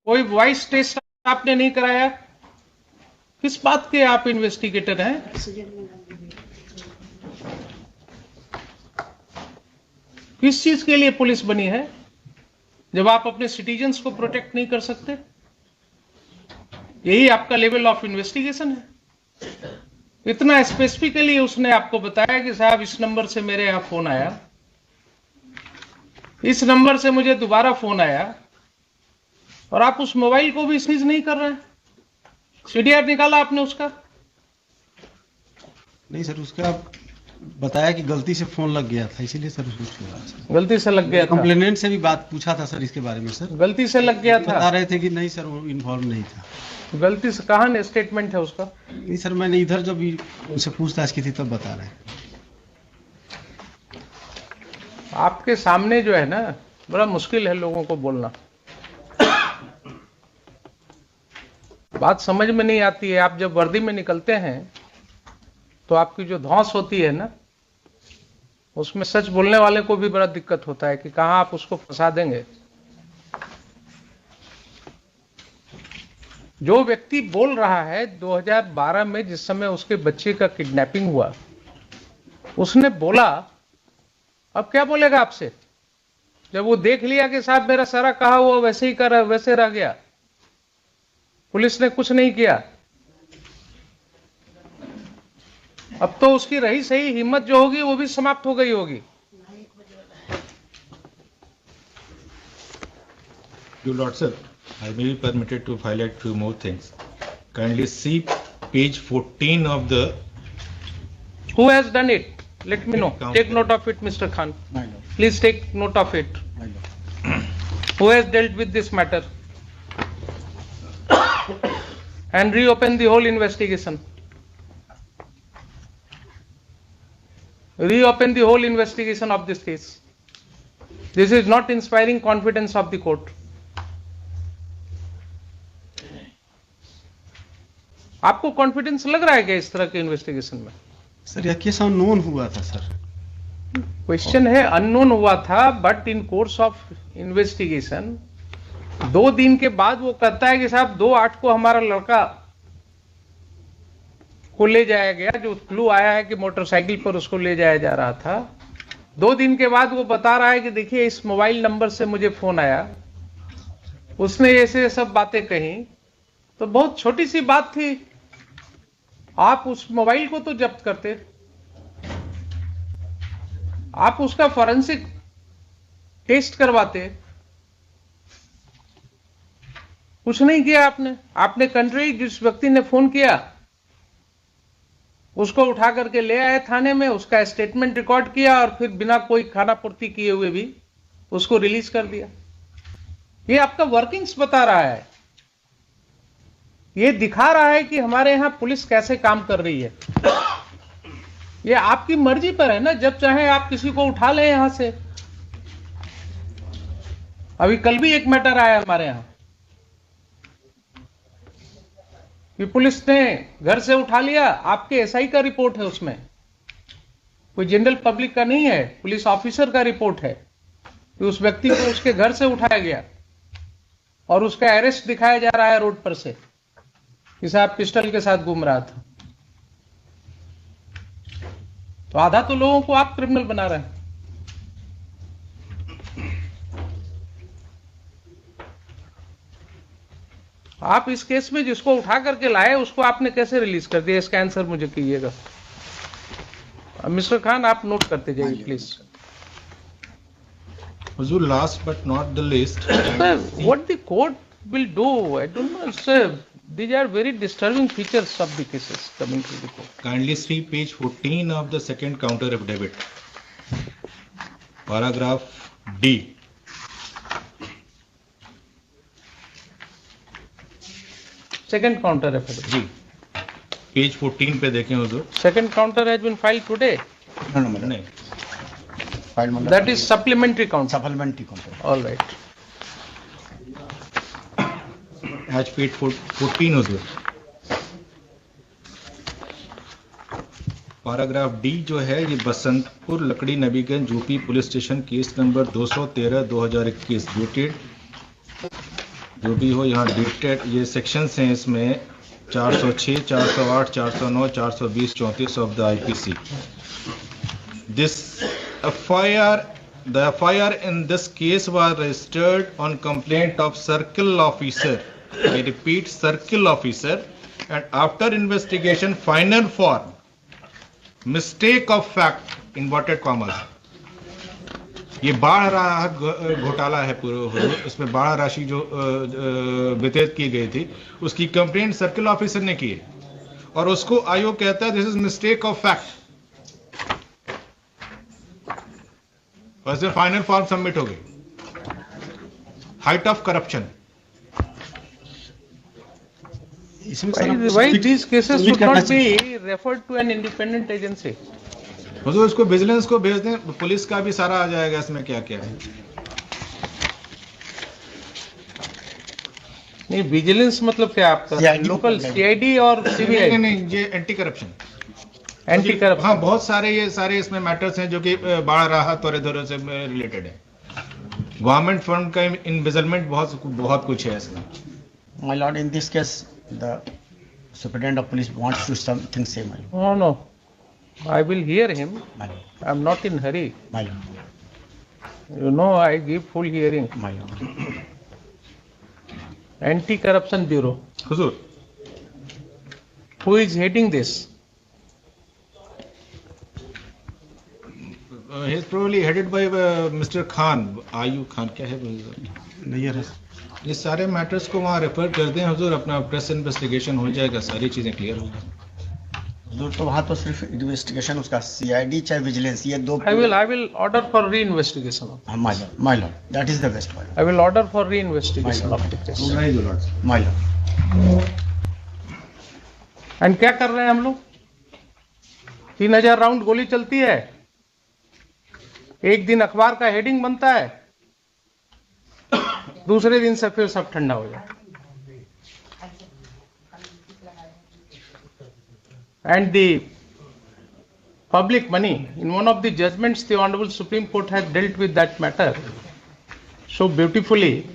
कोई voice test आपने नहीं कराया? किस बात के आप इन्वेस्टिगेटर हैं? किस चीज के लिए पुलिस बनी है जब आप अपने सिटीजन्स को प्रोटेक्ट नहीं कर सकते? यही आपका लेवल ऑफ इन्वेस्टिगेशन है? इतना स्पेसिफिकली उसने आपको बताया कि साहब इस नंबर से मेरे यहां फोन आया, इस नंबर से मुझे दोबारा फोन आया, और आप उस मोबाइल को भी सीज नहीं कर रहे हैं। सीडीआर निकाला आपने उसका? नहीं सर, उसका बताया कि गलती से फोन लग गया था, इसीलिए सर उसको गलती से लग गया था। कंप्लेनेंट से भी बात पूछा था सर इसके बारे में। सर गलती से लग गया था, बता रहे थे कि नहीं सर वो इन्वॉल्व नहीं था। गलती से कहां स्टेटमेंट है उसका? नहीं सर, मैंने इधर जब उनसे पूछताछ की थी तब बता रहे हैं। आपके सामने जो है ना, बड़ा मुश्किल है लोगों को बोलना, बात समझ में नहीं आती है। आप जब वर्दी में निकलते हैं तो आपकी जो धौंस होती है ना, उसमें सच बोलने वाले को भी बड़ा दिक्कत होता है कि कहां आप उसको फंसा देंगे। जो व्यक्ति बोल रहा है 2012 में जिस समय उसके बच्चे का किडनैपिंग हुआ, उसने बोला, अब क्या बोलेगा आपसे? जब वो देख लिया कि साहब मेरा सारा कहा वो वैसे ही कर वैसे रह गया, पुलिस ने कुछ नहीं किया, अब तो उसकी रही सही हिम्मत जो होगी वो भी समाप्त हो गई होगी। Your Lordship, I may be permitted to highlight few more things. Kindly see page 14 of the. Who has done it? Let me know. Take note of it, Mr. Khan. Please take note of it. Who has dealt with this matter? And reopen the whole investigation. Reopen the whole investigation of this case. This is not inspiring confidence of the court. आपको confidence लग रहा है क्या इस तरह के investigation में? Sir यह केस अननोन हुआ था सर। क्वेश्चन है अननोन हुआ था, but in course of investigation 2 दिन के बाद वो कहता है कि साहब 2/8 को हमारा लड़का को ले जाया गया, जो क्लू आया है कि मोटरसाइकिल पर उसको ले जाया जा रहा था। 2 दिन के बाद वो बता रहा है कि देखिए इस मोबाइल नंबर से मुझे फोन आया, उसने ऐसे सब बातें कही। तो बहुत छोटी सी बात थी, आप उस मोबाइल को तो जब्त करते, आप उसका फॉरेंसिक टेस्ट करवाते, कुछ नहीं किया आपने। आपने कंट्री जिस व्यक्ति ने फोन किया उसको उठा करके ले आए थाने में, उसका स्टेटमेंट रिकॉर्ड किया और फिर बिना कोई खाना पूर्ति किए हुए भी उसको रिलीज कर दिया। ये आपका वर्किंग्स बता रहा है, ये दिखा रहा है कि हमारे यहां पुलिस कैसे काम कर रही है। ये आपकी मर्जी पर है ना, जब चाहे आप किसी को उठा लें यहां से। अभी कल भी एक मैटर आया हमारे यहां कि पुलिस ने घर से उठा लिया, आपके एसआई का रिपोर्ट है उसमें, कोई जनरल पब्लिक का नहीं है, पुलिस ऑफिसर का रिपोर्ट है कि उस व्यक्ति को उसके घर से उठाया गया और उसका अरेस्ट दिखाया जा रहा है रोड पर से कि साहब पिस्टल के साथ घूम रहा था। तो आधा तो लोगों को आप क्रिमिनल बना रहे हैं। आप इस केस में जिसको उठा करके लाए उसको आपने कैसे रिलीज कर दिया, इसका आंसर मुझे कीजिएगा। मिस्टर खान आप नोट करते जाइए please. Huzur, last but not the least. Sir, what the court will do, I don't know, sir. These are very disturbing features of the cases coming to the court. Kindly see page 14 of the second counter affidavit. Paragraph D. Second counter affidavit. Ji page 14 पे देखें हुजूर। Second counter has been filed today. No, madam. नहीं, File madam. That is supplementary counter. Supplementary counter. All right. आज page 14 हुजूर। Paragraph D जो है ये बसंतपुर लकड़ी Nabiganj UP police station case number 213/2021 dated जो भी हो, यहाँ डेटेड ये सेक्शंस हैं इसमें 406, 408, 409, 420, 34 of the IPC. This the FIR in this case was registered on complaint of circle officer. I repeat, circle officer, and after investigation final form mistake of fact inverted commas. ये बाढ़ राहत घोटाला है पूरा, इसमें बाढ़ राशि जो वितरित की गई थी उसकी कंप्लेंट सर्किल ऑफिसर ने की है और उसको आयोग कहता है this is mistake of fact. वैसे फाइनल फॉर्म सबमिट हो गई. Height of corruption. Why these cases should not be referred to an independent agency? तो इसको विजिलेंस को भेज दें, पुलिस का भी सारा आ जाएगा इसमें क्या क्या है. नहीं, विजिलेंस मतलब क्या आपका? लोकल सीआईडी और सीबीआई? नहीं, ये एंटी करप्शन. एंटी करप्शन, हाँ, बहुत सारे ये सारे इसमें मैटर्स हैं जो कि बाढ़ राहत और इधर से रिलेटेड है. गवर्नमेंट फंड का इन्वेस्टमेंट बहुत कुछ है इसमें. My lord, in this case, the superintendent of police wants to something say, my lord. no, I will hear him. My lord. I am not in hurry. My lord. You know, I give full hearing. My lord. Anti-Corruption Bureau. Hazur, Who is heading this? he is probably headed by Mr. Khan. आयु खान क्या है? नहीं है. ये सारे matters को वहाँ refer कर दें हुजूर, अपना प्रेस इन्वेस्टिगेशन हो जाएगा, सारी चीजें क्लियर हो जाएंगी. तो वहाँ तो सिर्फ इन्वेस्टिगेशन उसका सीआईडी चाहे विजिलेंस ये दो. I will order for reinvestigation. My lord, that is the best one. I will order for reinvestigation of the case. My lord. And क्या कर रहे हैं हम लोग? 3000 राउंड गोली चलती है, एक दिन अखबार का हेडिंग बनता है, दूसरे दिन से फिर सब ठंडा हो जाए. And the public money, in one of the judgments the Honorable Supreme Court has dealt with that matter so beautifully.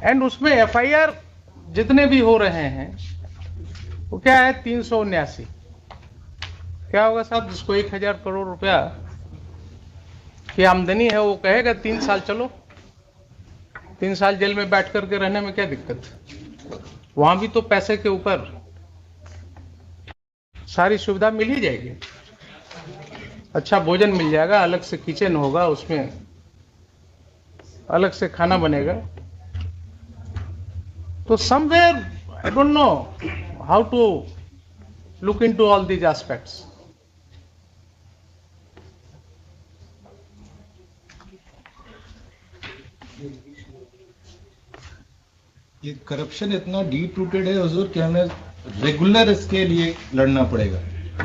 And उसमें FIR जितने भी हो रहे हैं वो क्या है? 379. क्या होगा साहब, जिसको 1000 करोड़ रुपया की आमदनी है वो कहेगा 3 साल चलो, 3 साल जेल में बैठ करके रहने में क्या दिक्कत? वहां भी तो पैसे के ऊपर सारी सुविधा मिल ही जाएगी. अच्छा भोजन मिल जाएगा, अलग से किचन होगा, उसमें अलग से खाना बनेगा. तो somewhere I don't know how to look into all these aspects. ये करप्शन इतना डीप रूटेड है हुजूर कि हमें रेगुलर इसके लिए लड़ना पड़ेगा,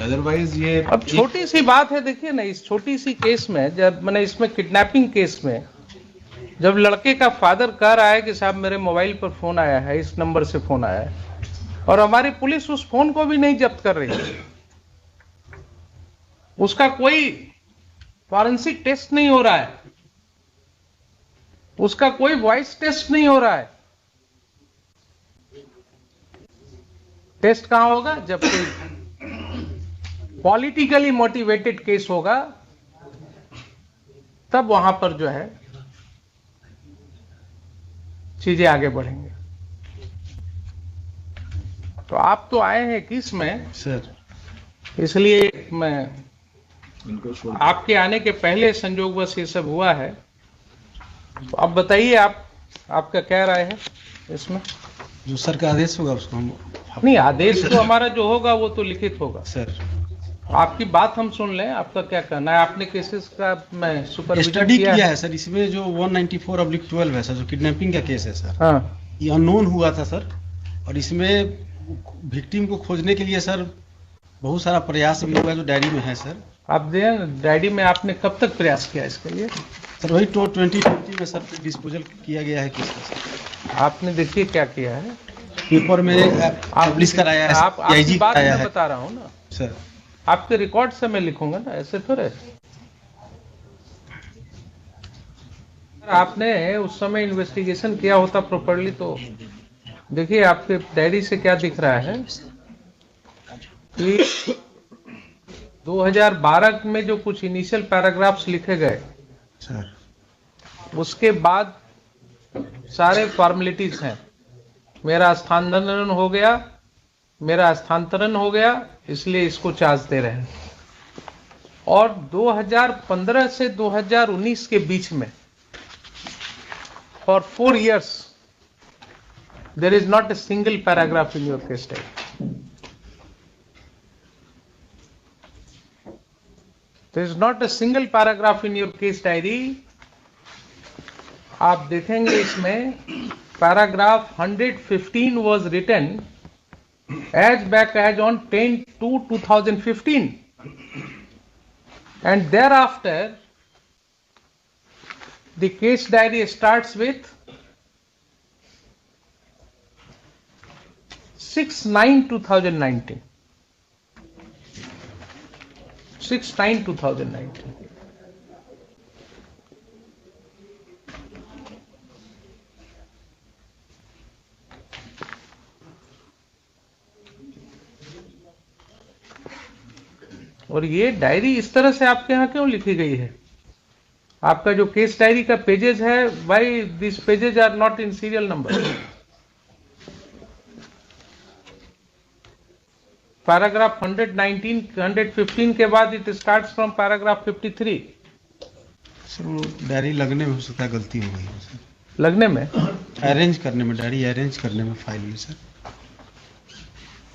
अदरवाइज ये. अब छोटी सी बात है, देखिए ना, इस छोटी सी केस में, जब मैंने इसमें किडनैपिंग केस में जब लड़के का फादर कह रहा है कि साहब मेरे मोबाइल पर फोन आया है, इस नंबर से फोन आया है, और हमारी पुलिस उस फोन को भी नहीं जब्त कर रही है, उसका कोई फॉरेंसिक टेस्ट नहीं हो रहा है, उसका कोई वॉइस टेस्ट नहीं हो रहा है. टेस्ट कहां होगा? जब कोई पॉलिटिकली मोटिवेटेड केस होगा तब वहां पर जो है चीजें आगे बढ़ेंगे. तो आप तो आए हैं किस में सर, इसलिए मैं आपके आने के पहले संजोगवश ये सब हुआ है. तो आप बताइए, आपका क्या राय है इसमें? जो सर का आदेश होगा उसको हम. नहीं, आदेश तो हमारा जो होगा वो तो लिखित होगा सर. आपकी बात हम सुन लें, आपका क्या कहना है? आपने केसेस का मैं सुपरविजन स्टडी किया है सर. इसमें जो 194/12 है सर, जो किडनैपिंग का केस है सर, हाँ, ये अननोन हुआ था सर. और इसमें विक्टिम को खोजने के लिए सर बहुत सारा प्रयास भी हुआ जो डायरी में है सर. आप दें डायरी में. आपने कब तक प्रयास किया इसके लिए? सर वही 2020 में सर डिस्पोजल किया गया है केस का सर. आपने देखिए क्या किया है, पेपर में पब्लिश कराया है. आपकी बात मैं बता रहा हूँ ना सर. आपके रिकॉर्ड से मैं लिखूंगा ना, ऐसे थोड़े. आपने उस समय इन्वेस्टिगेशन किया होता प्रॉपरली तो देखिए आपके डायरी से क्या दिख रहा है कि 2012 में जो कुछ इनिशियल पैराग्राफ्स लिखे गए सर उसके बाद सारे फॉर्मेलिटीज हैं। मेरा स्थानांतरण हो गया इसलिए इसको चार्ज दे रहे हैं। और 2015 से 2019 के बीच में for 4 years there is not a single paragraph in your case diary. There is not a single paragraph in your case diary. आप देखेंगे इसमें paragraph 115 was written as back as on 10/2/2015 and thereafter the case diary starts with 6/9/2019. 6/9/2019. और ये diary इस तरह से आपके यहाँ क्यों लिखी गई है? आपका जो केस डायरी का पेजेस है, why this pages are not in serial number? Paragraph 115 के बाद it starts from paragraph 53। Sir वो डायरी लगने में हो सकता है गलती हो गई है सर। लगने में, अरेंज करने में, डायरी अरेंज करने में फाइल में सर।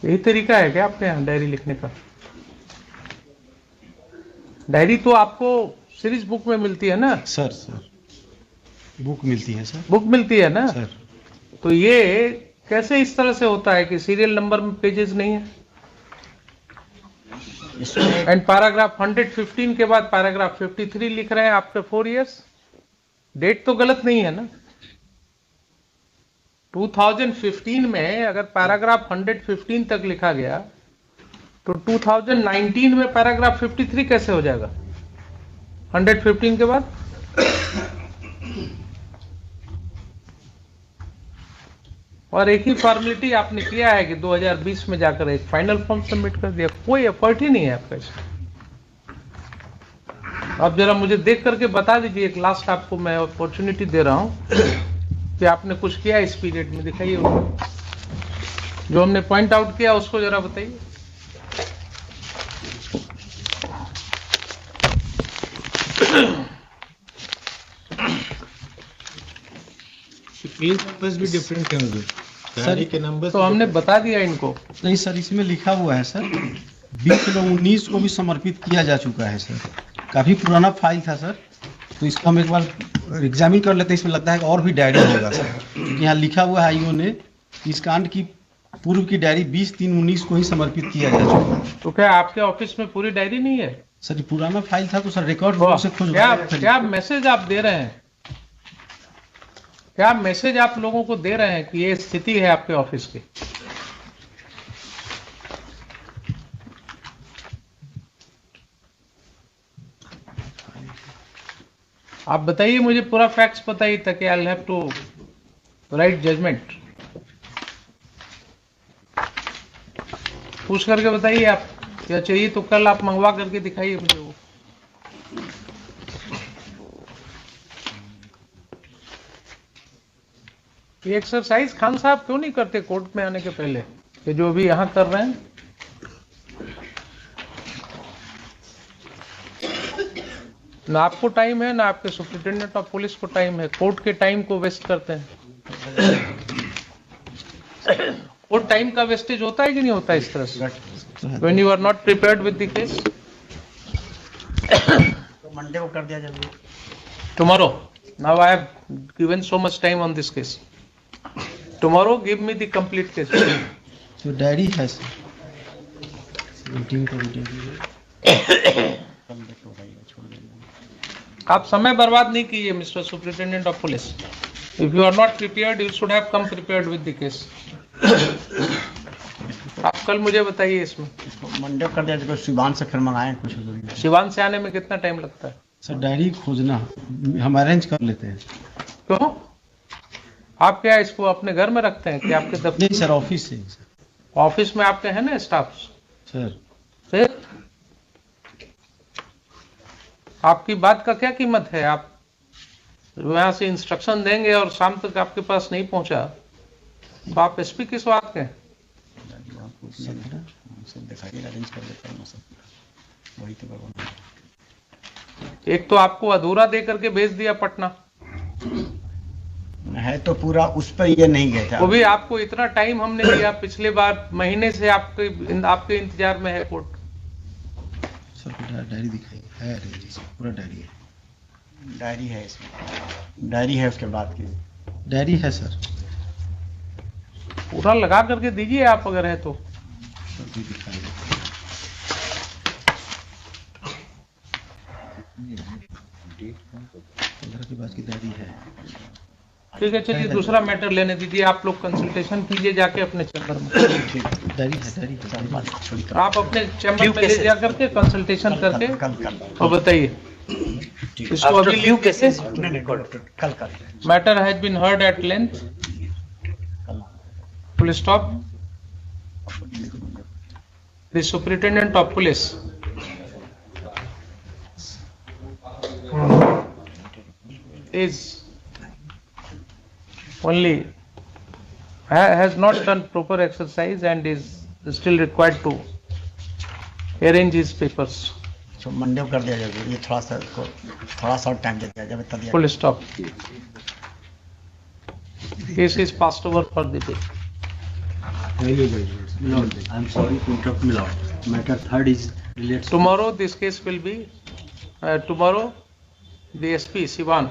यही तरीका है क्या आपके यहाँ डायरी लिखने का? डायरी तो आपको सीरीज बुक में मिलती है ना? सर बुक मिलती है सर। बुक मिलती है ना सर? तो ये कैसे इस तरह से होता है कि सीरियल नंबर में पेजेस नहीं है? एंड पैराग्राफ 115 के बाद पैराग्राफ 53 लिख रहे हैं आफ्टर 4 years। डेट तो गलत नहीं है ना? 2015 में अगर पैराग्राफ 115 तक लिखा गया तो 2019 में पैराग्राफ 53 कैसे हो जाएगा 115 के बाद? और एक ही फॉर्मेलिटी आपने किया है कि 2020 में जाकर एक फाइनल फॉर्म सबमिट कर दिया। कोई एफर्ट ही नहीं है आपका इसमें। आप जरा मुझे देख करके बता दीजिए, एक लास्ट आपको मैं अपॉर्चुनिटी दे रहा हूं कि आपने कुछ किया इस पीरियड में, दिखाइए जो हमने पॉइंट आउट किया उसको जरा बताइए। पेज नंबर्स भी डिफरेंट होंगे डायरी के नंबर तो हमने बता दिया इनको। नहीं सर, इसमें लिखा हुआ है सर 20/19 को भी समर्पित किया जा चुका है सर। काफी पुराना फाइल था सर, तो इसको हम एक बार एग्जामिन कर लेते हैं। इसमें लगता है कि और भी डायरी होगा सर, क्योंकि यहाँ लिखा हुआ है आईओ ने इस कांड की पूर्व की डायरी 20/3/19 को ही समर्पित किया जा चुका है। तो क्या आपके ऑफिस में पूरी डायरी नहीं है? सर ये पुराना फाइल था तो सर रिकॉर्ड से खोज क्या मैसेज आप दे रहे हैं? क्या मैसेज आप लोगों को दे रहे हैं कि ये स्थिति है आपके ऑफिस की? आप बताइए, मुझे पूरा फैक्ट्स बताइए ताकि I will have to write judgment. पूछ करके बताइए आप, क्या चाहिए तो कल आप मंगवा करके दिखाइए मुझे वो। ये एक्सरसाइज खान साहब क्यों नहीं करते कोर्ट में आने के पहले, कि जो अभी यहां कर रहे हैं? ना आपको टाइम है ना आपके सुपरिटेंडेंट ऑफ पुलिस को टाइम है, कोर्ट के टाइम को वेस्ट करते हैं। कोर्ट टाइम का वेस्टेज होता है कि नहीं होता इस तरह से? When you are not prepared with the case, Monday को कर दिया जाएगा। tomorrow. Now I have given so much time on this case. Tomorrow give me the complete case. तो डायरी है सर, 17 को भी दे आप समय बर्बाद नहीं कीजिए mister superintendent of police. If you are not prepared, you should have come prepared with the case. आप कल मुझे बताइए इसमें। मंडे को कर दिया जाएगा, शिवान से फिर मंगाएं कुछ। शिवान से आने में कितना टाइम लगता है? सर डायरी खोजना हम अरेंज कर लेते हैं। क्यों? आप क्या इसको अपने घर में रखते हैं कि आपके दफ्तर? नहीं सर, ऑफिस से सर। ऑफिस में आपके है ना स्टाफ? सर फिर आपकी बात का क्या कीमत है? आप वहां से इंस्ट्रक्शन देंगे और शाम तक आपके पास नहीं पहुंचा तो आप एसपी किस बात के? दिखाइए, अरेंज कर देता हूँ सब, वही तो करवाना। एक तो आपको अधूरा दे करके भेज दिया पटना, है तो पूरा, उस पर ये नहीं गए थे। वो भी आपको इतना टाइम हमने दिया, पिछले बार महीने से आपके इंतजार में है कोर्ट। सर डायरी दिखाइए, है पूरा डायरी है। डायरी है इसमें, डायरी है उसके बाद की। डायरी है सर, पूरा लगा करके दीजिए आप अगर है तो। सर भी दिखाइए। 15 के बाद की डायरी है। ठीक है, चलिए दूसरा मैटर लेने दीजिए। आप लोग कंसल्टेशन कीजिए जाके अपने चैम्बर में। डायरी है। आप अपने चैम्बर में ले जा करके कंसल्टेशन करके और बताइए इसको अभी लीव कैसे। कल matter has been heard at length, full stop. The superintendent of police is only has not done proper exercise and is still required to arrange his papers. तो मंडे को कर दिया जाएगा, ये थोड़ा सा और टाइम दे दिया जाए, तब Full stop. Case is passed over for the day. Milord, I am sorry to interrupt, Milord. Matter third is related. Tomorrow this case will be tomorrow the SP Sivan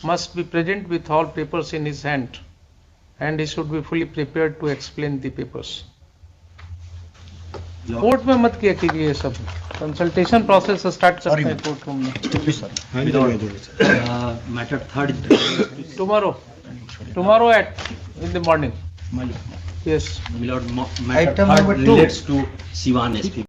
must be present with all papers in his hand and he should be fully prepared to explain the papers. Court में मत किया कीजिए ये सब, consultation process start करते हैं court room में। Matter third is tomorrow at in the morning. Yes. Milord, Item matter third number 2. relates to Sivan SP.